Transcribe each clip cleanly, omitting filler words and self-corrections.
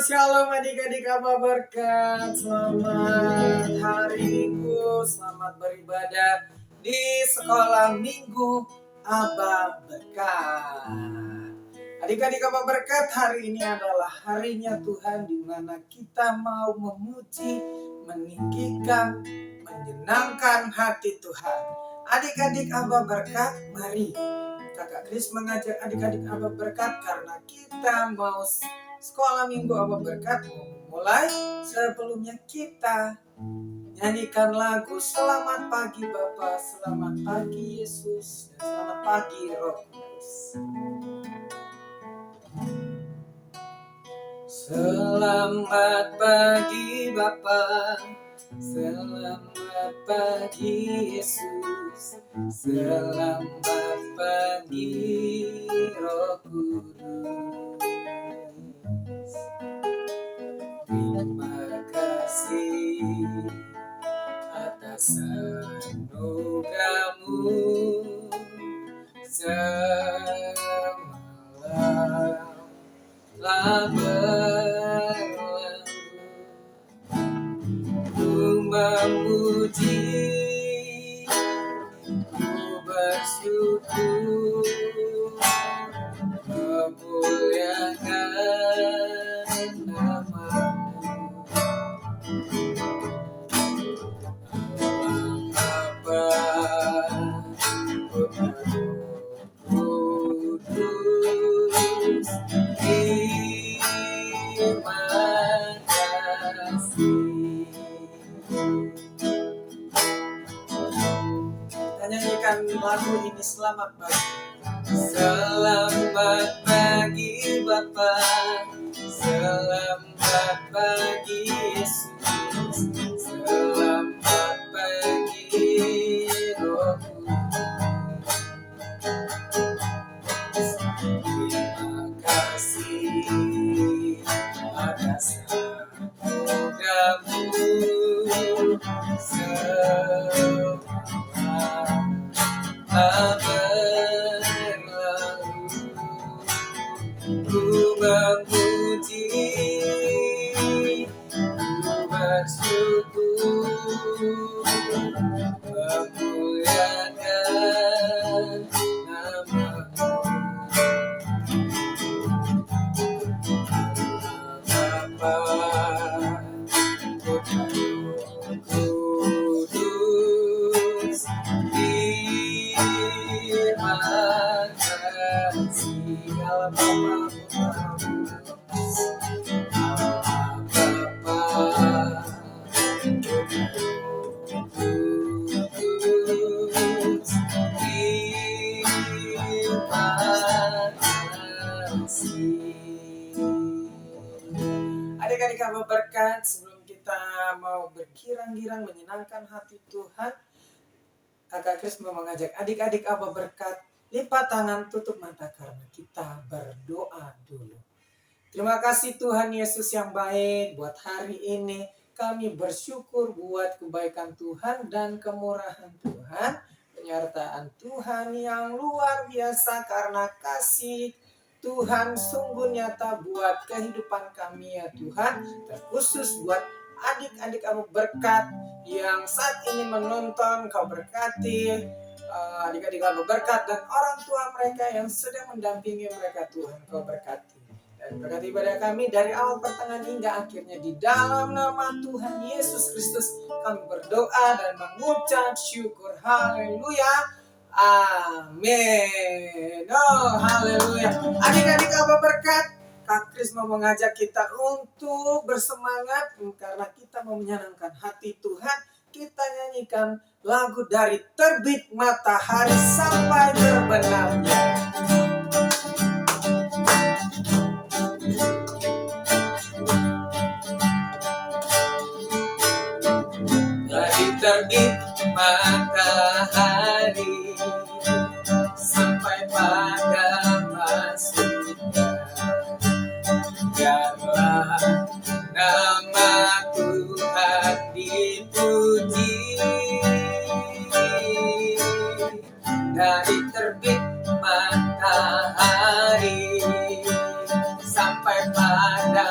Shalom adik-adik Abba berkat. Selamat hari Minggu, selamat beribadah di sekolah Minggu Abba berkat. Adik-adik Abba berkat, hari ini adalah harinya Tuhan di mana kita mau memuji, meninggikan, menyenangkan hati Tuhan. Adik-adik Abba berkat, mari Kakak Kris mengajak adik-adik Abba berkat karena kita mau sekolah Minggu Abba berkat mulai. Sebelumnya kita nyanyikan lagu Selamat Pagi Bapa, Selamat Pagi Yesus, dan Selamat Pagi Roh Kudus. Selamat pagi Bapa, selamat pagi Yesus, selamat pagi Roh Kudus. Terima kasih atas anugerah-Mu semalam telah berlalu. Ku memuji, ku bersyukur, memuliakan nama-Mu. Allah Bapa, Kudus, terima kasih. Kita nyanyikan lagu ini, Selamat Pagi. Selamat pagi Bapa, selamat pagi Yesus, selamat pagi Roh Kudus. Terima kasih atas anugerah-Mu semalam telah berlalu. Ku memuji, ku bersyukur, memuliakan nama-Mu. Bapa, Putra, Roh Kudus, terima kasih. Allah Bapa, Putra, Kudus. Allah Bapa, Putra, Kudus, terima kasih. Adik-adik Abba berkat, sebelum kita mau bergirang-girang menyenangkan hati Tuhan, Kakak Kris mau mengajak adik-adik Abba berkat lipat tangan, tutup mata karena kita berdoa dulu. Terima kasih Tuhan Yesus yang baik buat hari ini. Kami bersyukur buat kebaikan Tuhan dan kemurahan Tuhan, penyertaan Tuhan yang luar biasa karena kasih Tuhan sungguh nyata buat kehidupan kami ya Tuhan. Terkhusus buat adik-adik Abba berkat yang saat ini menonton, Kau berkati adik-adik Abba berkat dan orang tua mereka yang sedang mendampingi mereka Tuhan, Kau berkati. Dan berkati ibadah kami dari awal pertengahan hingga akhirnya. Di dalam nama Tuhan Yesus Kristus kami berdoa dan mengucap syukur. Haleluya. Amin. Oh, haleluya. Adik-adik Abba berkat, Kak Kris mau mengajak kita untuk bersemangat karena kita mau menyenangkan hati Tuhan. Kita nyanyikan lagu dari terbit matahari sampai terbenamnya. Dari terbit matahari sampai pada masuknya, biarlah nama Tuhan dipuji. Dari terbit matahari sampai pada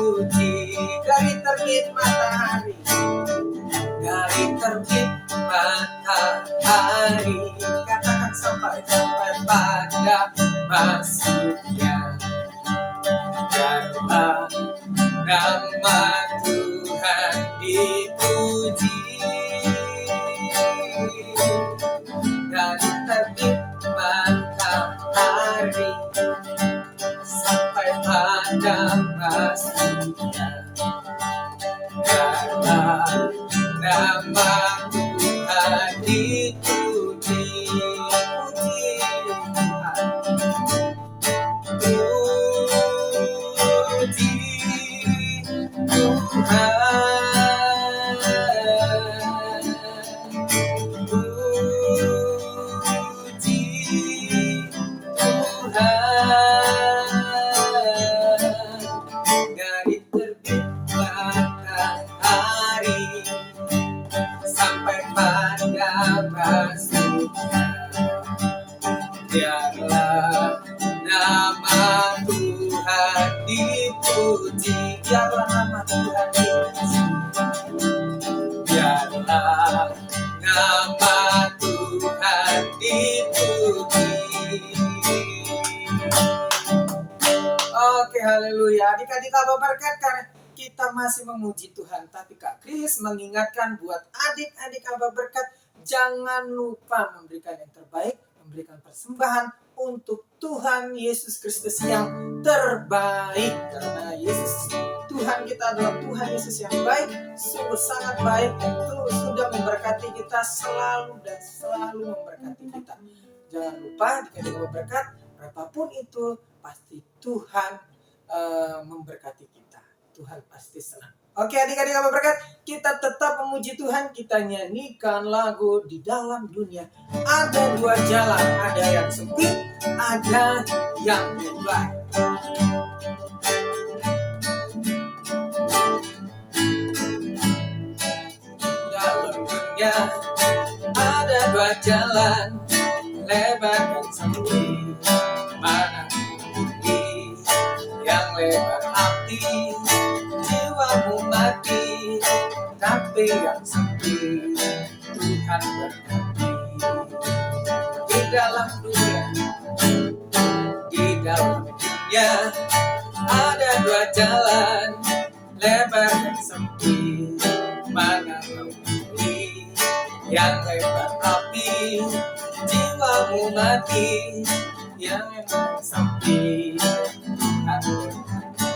dipuji. Dari terbit matahari, dari terbit matahari, katakan sampai pada masuknya. Biarlah nama Tuhan dipuji. Dari terbit matahari sampai pada masuknya. Biarlah nama Tuhan dipuji. Puji Tuhan, puji Tuhan, puji Tuhan. Dari terbit matahari sampai pada masuknya. Biarlah nama Tuhan dipuji. Biarlah nama Tuhan dipuji. Biarlah nama Tuhan dipuji. Oke, haleluya. Adik-adik apa berkat karena kita masih memuji Tuhan. Tapi Kak Kris mengingatkan buat adik-adik apa berkat, jangan lupa memberikan yang terbaik, memberikan persembahan untuk Tuhan Yesus Kristus yang terbaik. Karena Yesus, Tuhan kita adalah Tuhan Yesus yang baik, sungguh sangat baik, yang sudah memberkati kita selalu dan selalu memberkati kita. Jangan lupa adik-adik apa berkat, berapapun itu pasti Tuhan memberkati kita. Tuhan pasti senang. Oke, adik-adik apa berkat, kita tetap memuji Tuhan. Kita nyanyikan lagu Di Dalam Dunia. Ada dua jalan, ada yang sempit, ada yang lebar. Dalam dunia ada dua jalan, lebar dan sempit. Mana bumi yang lebar hati, jiwamu mati, tapi yang sempit Tuhan berkati. Di dalam dunia, di dalam dunia ada dua jalan, lebar dan sempit. Mana bumi yang lebar api, jiwamu mati, yang sempit Tuhan berkati.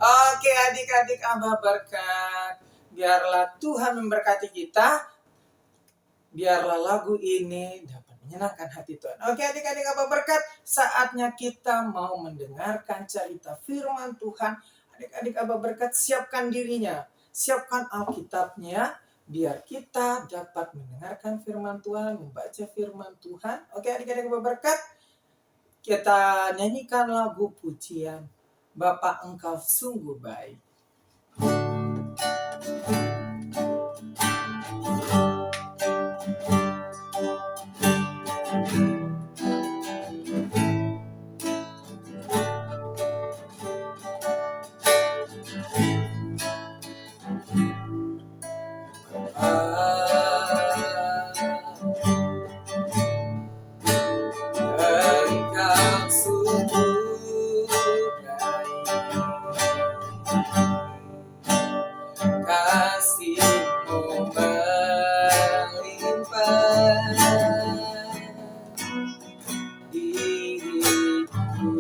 Oke, adik-adik Abah berkat, biarlah Tuhan memberkati kita, biarlah lagu ini dapat menyenangkan hati Tuhan. Oke, adik-adik Abah berkat, saatnya kita mau mendengarkan cerita firman Tuhan. Adik-adik Abah berkat, siapkan dirinya, siapkan Alkitabnya, biar kita dapat mendengarkan firman Tuhan, membaca firman Tuhan. Oke, adik-adik Abah berkat, kita nyanyikan lagu pujian Bapa Engkau Sungguh Baik. Engkau sungguh baik, kasih-Mu melimpah di hidupku.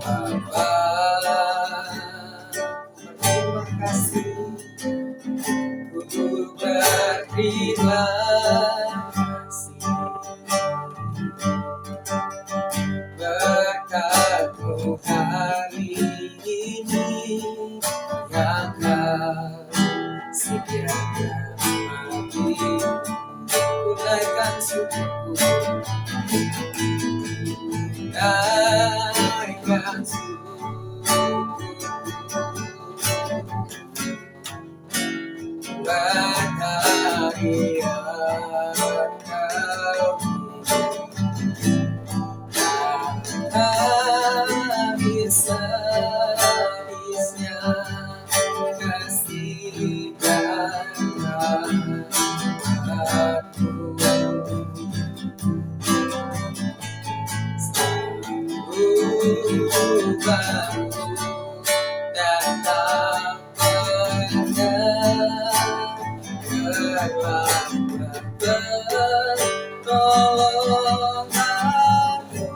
Bapa, berterima kasih, ku berterima kasih. Berkat-Mu hari ini yang Kau sediakan bagiku, ku naikkan syukurku, naikkan syukurku. Buat hari Engkau baru datang pertolonganmu,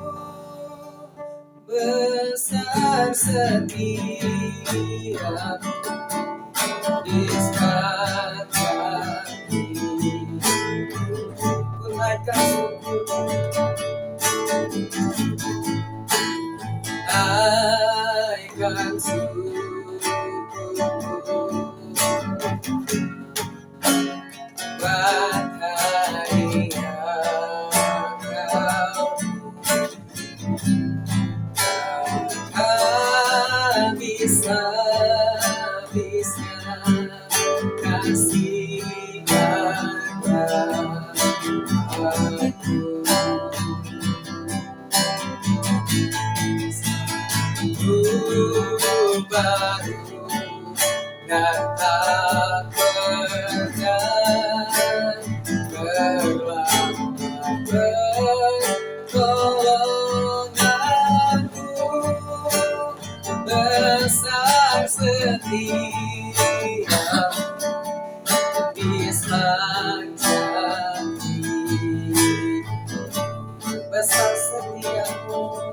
besar setiamu di sekali. Ku naikkan syukur, naikkan syukur, wahai Engkau, habis-habisnya kasih padaku. Baru datang pertolonganmu, besar setiamu di selanjaki, besar setiamu,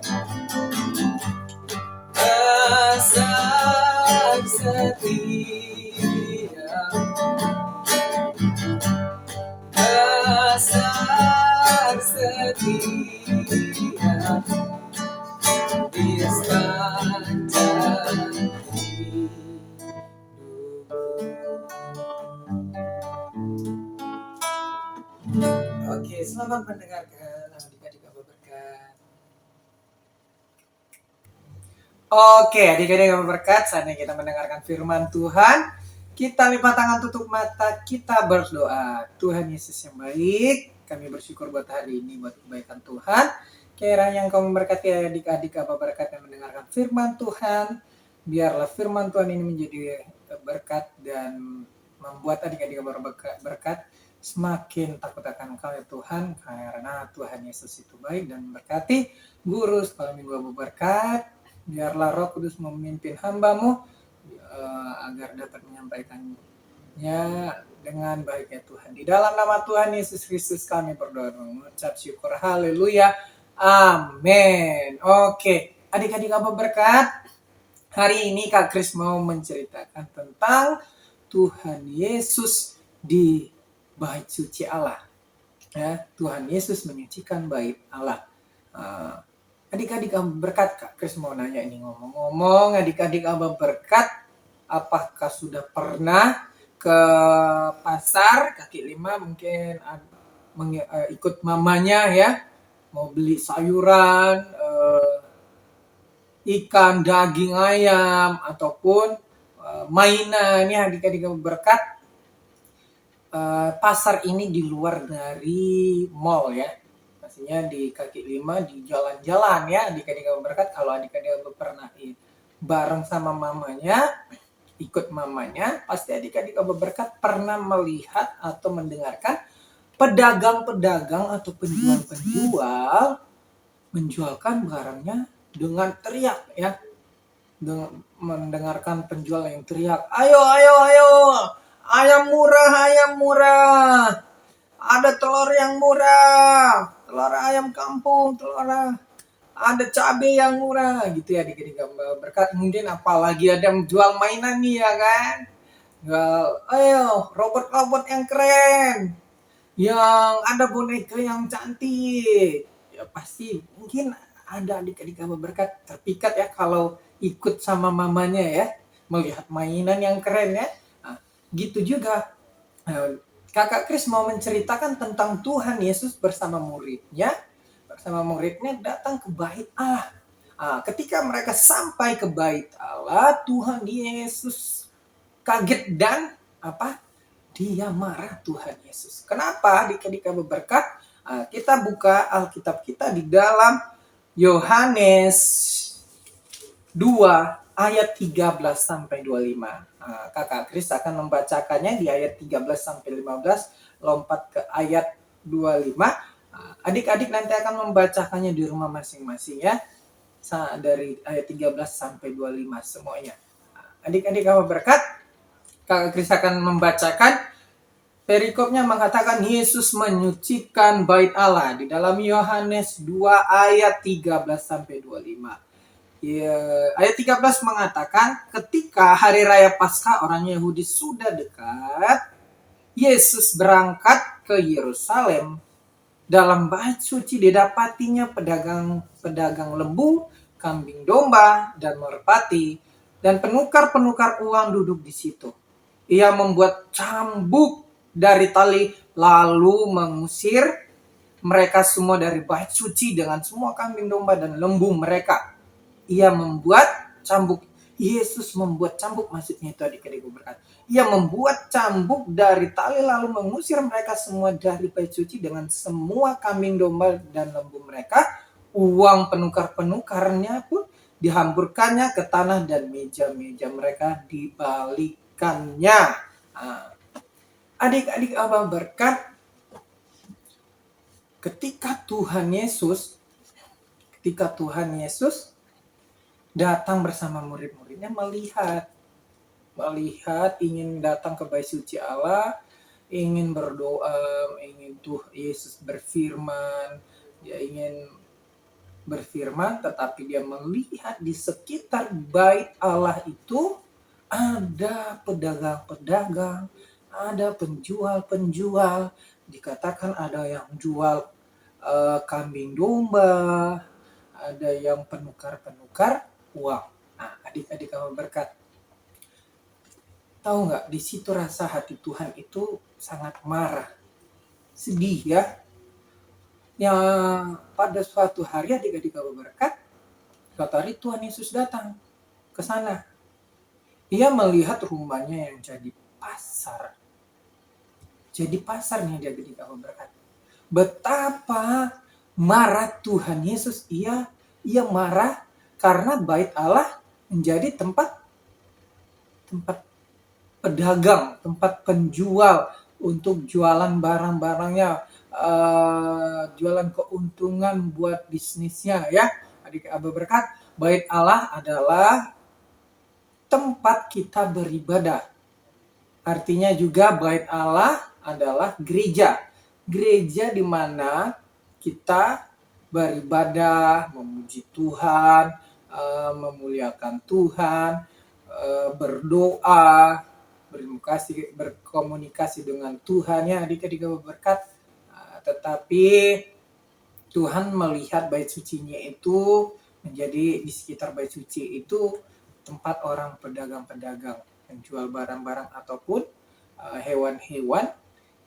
besar setiamu, besar setiamu di sepanjang hidupku. Oke, selamat mendengarkan adik-adik Abah Berkat. Oke, adik-adik Abah Berkat, saatnya kita mendengarkan firman Tuhan. Kita lipat tangan, tutup mata, kita berdoa. Tuhan Yesus yang baik, kami bersyukur buat hari ini, buat kebaikan Tuhan. Kiranya Engkau memberkati adik-adik Abah Berkat yang mendengarkan firman Tuhan. Biarlah firman Tuhan ini menjadi berkat dan membuat adik-adik Abah Berkat semakin takut akan Engkau ya Tuhan. Karena Tuhan Yesus itu baik dan memberkati guru sekolah minggu Abah Berkat. Biarlah Roh Kudus memimpin hamba-Mu agar dapat menyampaikannya dengan baik ya Tuhan. Di dalam nama Tuhan Yesus Kristus kami berdoa dan mengucap syukur. Haleluya. Amin. Oke, adik-adik Abah Berkat, hari ini Kak Kris mau menceritakan tentang Tuhan Yesus di bait suci Allah. Ya, Tuhan Yesus menyucikan bait Allah. Adik-adik Abah Berkat, Kak Kris mau nanya ini, ngomong-ngomong, adik-adik Abah Berkat, apakah sudah pernah ke pasar kaki lima mungkin ikut mamanya ya, mau beli sayuran, ikan, daging ayam, ataupun mainan ya adik-adik Abah Berkat. Pasar ini di luar dari mall ya, pastinya di kaki lima, di jalan-jalan ya adik-adik Abah Berkat. Kalau adik-adik Abah pernah bareng sama mamanya, ikut mamanya, pasti adik-adik Abah Berkat pernah melihat atau mendengarkan pedagang-pedagang atau penjual-penjual menjualkan barangnya dengan teriak ya, dengan mendengarkan penjual yang teriak, ayo, ayam murah, ada telur yang murah, telur ayam kampung, ada cabai yang murah gitu ya adik-adik Abah Berkat. Mungkin apalagi ada yang jual mainan nih ya kan, ayo robot-robot yang keren, yang ada boneka yang cantik ya, pasti mungkin ada adik-adik Abah Berkat terpikat ya kalau ikut sama mamanya ya, melihat mainan yang keren ya. Nah, gitu juga Kakak Kris mau menceritakan tentang Tuhan Yesus bersama muridnya datang ke bait Allah. Ketika mereka sampai ke bait Allah, Tuhan Yesus kaget dan dia marah. Tuhan Yesus. Kenapa adik-adik Abah Berkat? Kita buka Alkitab kita di dalam Yohanes 2 ayat 13 sampai 25. Kakak Kris akan membacakannya di ayat 13 sampai 15, lompat ke ayat 25. Adik-adik nanti akan membacakannya di rumah masing-masing ya. dari ayat 13 sampai 25 semuanya. Adik-adik apa berkat? Kakak Kris akan membacakan perikopnya mengatakan Yesus menyucikan bait Allah di dalam Yohanes 2 ayat 13 sampai 25. Ya, ayat 13 mengatakan ketika hari raya Paskah orang Yahudi sudah dekat, Yesus berangkat ke Yerusalem. Dalam bait suci didapatinya pedagang lembu, kambing domba, dan merpati, dan penukar-penukar uang duduk di situ. Ia membuat cambuk dari tali, lalu mengusir mereka semua dari bait suci dengan semua kambing domba dan lembu mereka. Ia membuat cambuk. Yesus membuat cambuk, maksudnya itu adik-adik berkat. Ia membuat cambuk dari tali lalu mengusir mereka semua dari bait suci dengan semua kambing domba dan lembu mereka. Uang penukar-penukarnya pun dihamburkannya ke tanah dan meja-meja mereka dibalikannya. Adik-adik Abah berkat, ketika Tuhan Yesus datang bersama murid-muridnya melihat ingin datang ke bait suci Allah, ingin berdoa, ingin Yesus berfirman, dia ingin berfirman, tetapi dia melihat di sekitar bait Allah itu ada pedagang-pedagang, ada penjual-penjual, dikatakan ada yang jual kambing domba, ada yang penukar-penukar uang. Nah, adik-adik kamu berkat. Tahu nggak, di situ rasa hati Tuhan itu sangat marah, sedih ya. Yang pada suatu hari adik-adik kamu berkat, suatu hari Tuhan Yesus datang ke sana. Ia melihat rumahnya yang jadi pasar. Jadi pasarnya adik-adik kamu berkat. Betapa marah Tuhan Yesus, ia marah karena bait Allah menjadi tempat pedagang, tempat penjual untuk jualan barang-barangnya, jualan keuntungan buat bisnisnya ya. Adik Abah berkat, bait Allah adalah tempat kita beribadah. Artinya juga bait Allah adalah gereja. Gereja di mana kita beribadah, memuji Tuhan, memuliakan Tuhan, berdoa, berkomunikasi dengan Tuhan ya adik-adik berkat. Tetapi Tuhan melihat bait sucinya itu menjadi di sekitar bait suci itu tempat orang pedagang-pedagang menjual barang-barang ataupun hewan-hewan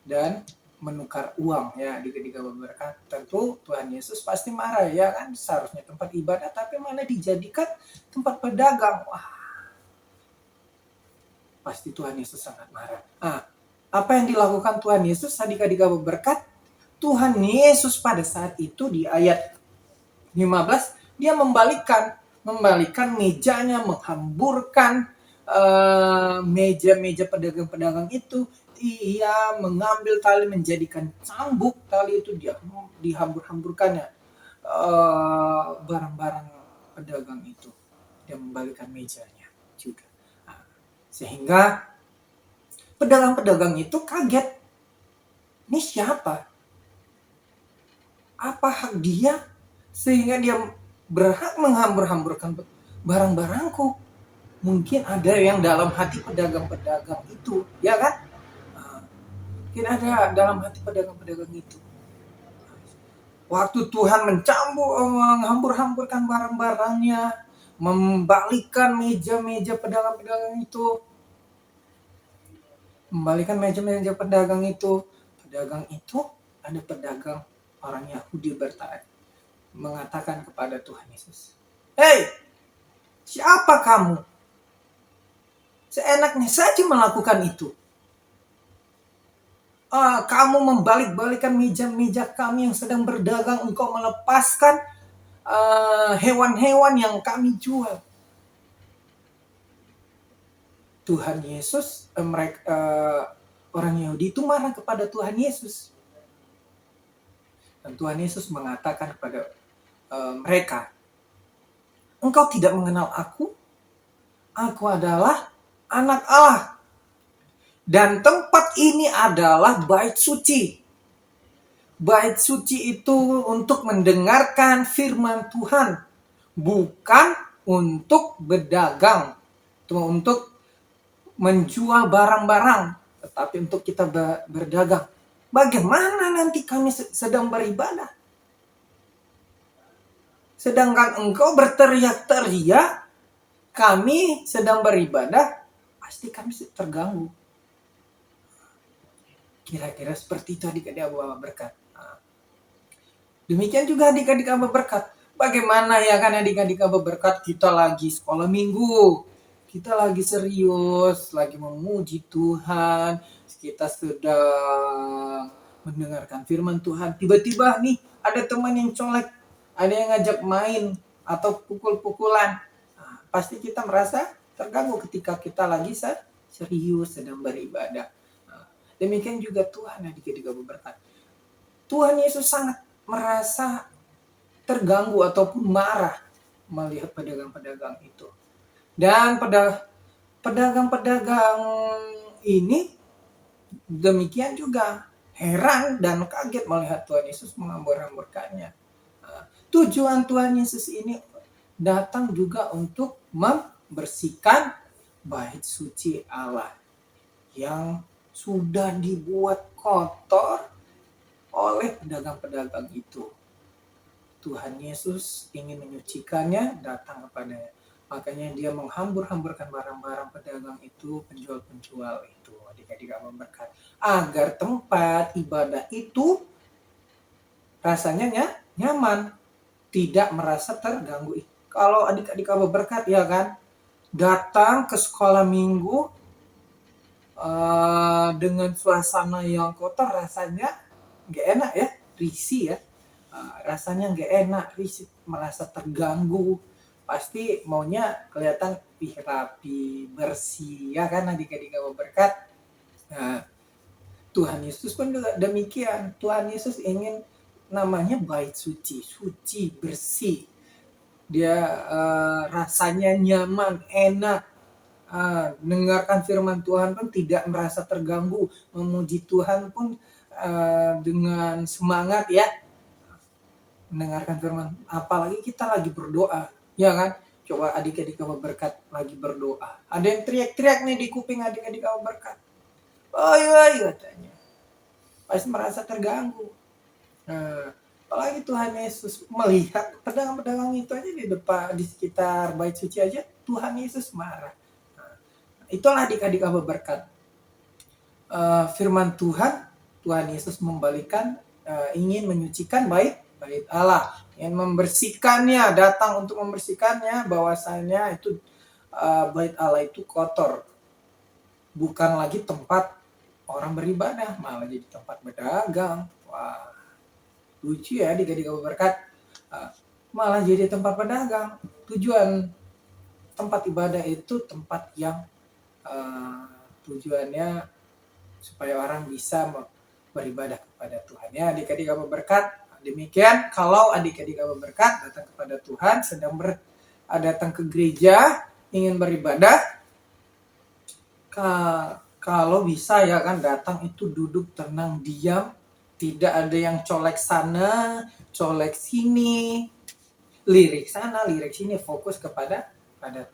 dan menukar uang ya adik-adik berkat. Tentu Tuhan Yesus pasti marah ya kan, seharusnya tempat ibadah tapi mana dijadikan tempat pedagang. Wah, pasti Tuhan Yesus sangat marah. Apa yang dilakukan Tuhan Yesus adik-adik berkat? Tuhan Yesus pada saat itu di ayat 15 dia membalikkan mejanya, menghamburkan meja-meja pedagang-pedagang itu. Ia mengambil tali menjadikan cambuk, tali itu dia dihambur-hamburkannya barang-barang pedagang itu. Dia membalikkan mejanya juga. Sehingga pedagang-pedagang itu kaget. Ini siapa? Apa hak dia sehingga dia berhak menghambur-hamburkan barang-barangku? Mungkin ada yang dalam hati pedagang-pedagang itu, ya kan? Mungkin ada dalam hati pedagang-pedagang itu. Waktu Tuhan menghambur-hamburkan barang-barangnya, membalikkan meja-meja pedagang-pedagang itu, pedagang itu ada pedagang orang Yahudi bertanya, mengatakan kepada Tuhan Yesus, "Hei, siapa kamu? Seenaknya saja melakukan itu. Kamu membalik-balikan meja-meja kami yang sedang berdagang, engkau melepaskan hewan-hewan yang kami jual." Tuhan Yesus, orang Yahudi itu marah kepada Tuhan Yesus. Dan Tuhan Yesus mengatakan kepada mereka, engkau tidak mengenal aku? Aku adalah anak Allah. Dan tempat ini adalah bait suci. Bait suci itu untuk mendengarkan firman Tuhan. Bukan untuk berdagang. Untuk menjual barang-barang. Tetapi untuk kita berdagang. Bagaimana nanti kami sedang beribadah? Sedangkan engkau berteriak-teriak, kami sedang beribadah, pasti kami terganggu. Kira-kira seperti itu adik-adik Abah berkat. Demikian juga adik-adik Abah berkat. Bagaimana ya kan adik-adik Abah berkat, kita lagi sekolah minggu. Kita lagi serius, lagi memuji Tuhan. Kita sedang mendengarkan firman Tuhan. Tiba-tiba nih ada teman yang colek. Ada yang ngajak main atau pukul-pukulan. Nah, pasti kita merasa terganggu ketika kita lagi serius sedang beribadah. Nah, demikian juga Tuhan adik-adik Abah berkat. Tuhan Yesus sangat merasa terganggu ataupun marah melihat pedagang-pedagang itu. Dan pedagang-pedagang ini demikian juga heran dan kaget melihat Tuhan Yesus menghambur-hamburkannya. Tujuan Tuhan Yesus ini datang juga untuk membersihkan bait suci Allah yang sudah dibuat kotor oleh pedagang-pedagang itu. Tuhan Yesus ingin menyucikannya, datang kepadanya. Makanya dia menghambur-hamburkan barang-barang pedagang itu, penjual-penjual itu. Adik-adik Abah berkat. Agar tempat ibadah itu rasanya nyaman. Tidak merasa terganggu. Kalau adik-adik Abah berkat ya kan, datang ke sekolah minggu dengan suasana yang kotor, rasanya gak enak ya, risih ya. Rasanya gak enak, risih, merasa terganggu. Pasti maunya kelihatan rapi, bersih ya kan adik-adik Abah berkat. Nah, Tuhan Yesus pun juga demikian. Tuhan Yesus ingin namanya bait suci, suci, bersih. Dia rasanya nyaman, enak. Dengarkan firman Tuhan pun tidak merasa terganggu. Memuji Tuhan pun dengan semangat ya. Mendengarkan firman, apalagi kita lagi berdoa, ya kan? Coba adik-adik Abah berkat lagi berdoa. Ada yang teriak-teriak nih di kuping adik-adik Abah berkat. Oi, katanya. Pasti merasa terganggu. Nah, apalagi Tuhan Yesus melihat pedagang-pedagang itu aja di depan, di sekitar bait suci aja, Tuhan Yesus marah. Nah, itulah adik-adik Abah berkat. Firman Tuhan Yesus membalikan, ingin menyucikan bait Allah, ingin membersihkannya, datang untuk membersihkannya, bahwasanya itu bait Allah itu kotor, bukan lagi tempat orang beribadah, malah jadi tempat berdagang. Wah, lucu ya adik-adik Abah berkat. Malah jadi tempat pedagang. Tujuan tempat ibadah itu tempat yang tujuannya supaya orang bisa beribadah kepada Tuhan ya adik-adik Abah berkat. Demikian kalau adik-adik Abah berkat datang kepada Tuhan, sedang datang ke gereja ingin beribadah, kalau bisa ya kan datang itu duduk tenang diam, tidak ada yang colek sana, colek sini, lirik sana, lirik sini, fokus kepada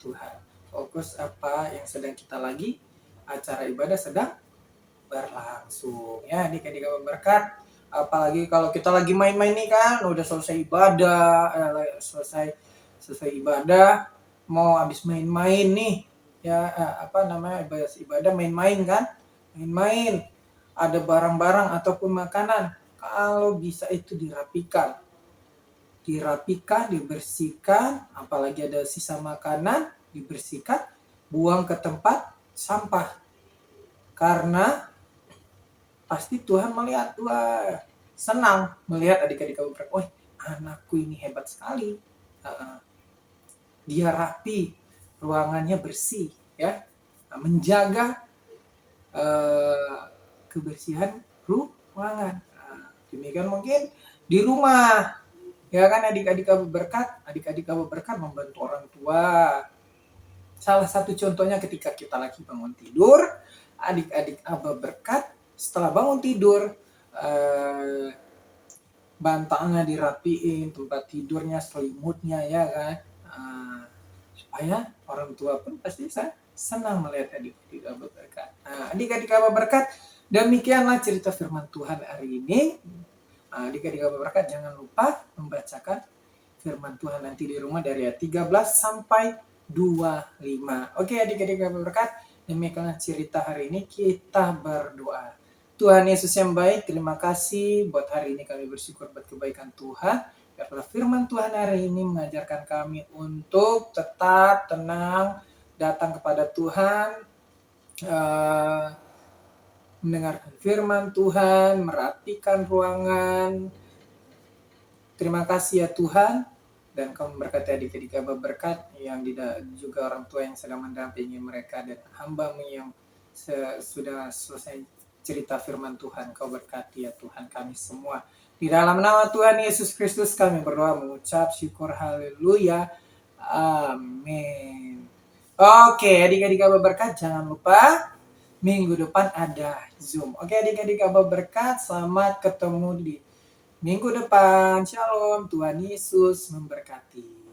Tuhan. Fokus apa yang sedang kita lagi, acara ibadah sedang berlangsung. Ya, adik-adik Abah berkat. Apalagi kalau kita lagi main-main nih kan, udah selesai ibadah, selesai ibadah, mau habis main-main nih. Ya, ibadah main-main kan? Main-main. Ada barang-barang ataupun makanan, kalau bisa itu dirapikan, dibersihkan, apalagi ada sisa makanan, dibersihkan, buang ke tempat sampah. Karena pasti Tuhan melihat, wah, senang melihat adik-adik Abah berkat, wah, anakku ini hebat sekali. Dia rapi, ruangannya bersih, ya, menjaga kebersihan ruangan. Demikian mungkin di rumah, Ya kan adik-adik Aba berkat membantu orang tua. Salah satu contohnya ketika kita lagi bangun tidur, adik-adik Aba berkat setelah bangun tidur, bantalnya dirapiin, tempat tidurnya, selimutnya ya kan. Supaya orang tua pun pasti senang melihat adik-adik Aba berkat. Adik-adik Aba berkat, demikianlah cerita firman Tuhan hari ini. Adik-adik Aba berkat jangan lupa membacakan firman Tuhan nanti di rumah dari ayat 13 sampai 25. Oke adik-adik Aba berkat, demikianlah cerita hari ini, kita berdoa. Tuhan Yesus yang baik, terima kasih buat hari ini, kami bersyukur buat kebaikan Tuhan. Karena firman Tuhan hari ini mengajarkan kami untuk tetap tenang, datang kepada Tuhan, mendengarkan firman Tuhan, merapikan ruangan. Terima kasih ya Tuhan, dan Kau memberkati adik-adik Aba berkat yang juga orang tua yang sedang mendampingi mereka, dan hamba-Mu yang sudah selesai cerita firman Tuhan. Kau berkati ya Tuhan kami semua. Di dalam nama Tuhan Yesus Kristus kami berdoa mengucap syukur, haleluya, amin. Oke adik-adik Aba berkat, jangan lupa minggu depan ada Zoom. Oke adik-adik Aba berkat, selamat ketemu di minggu depan. Shalom, Tuhan Yesus memberkati.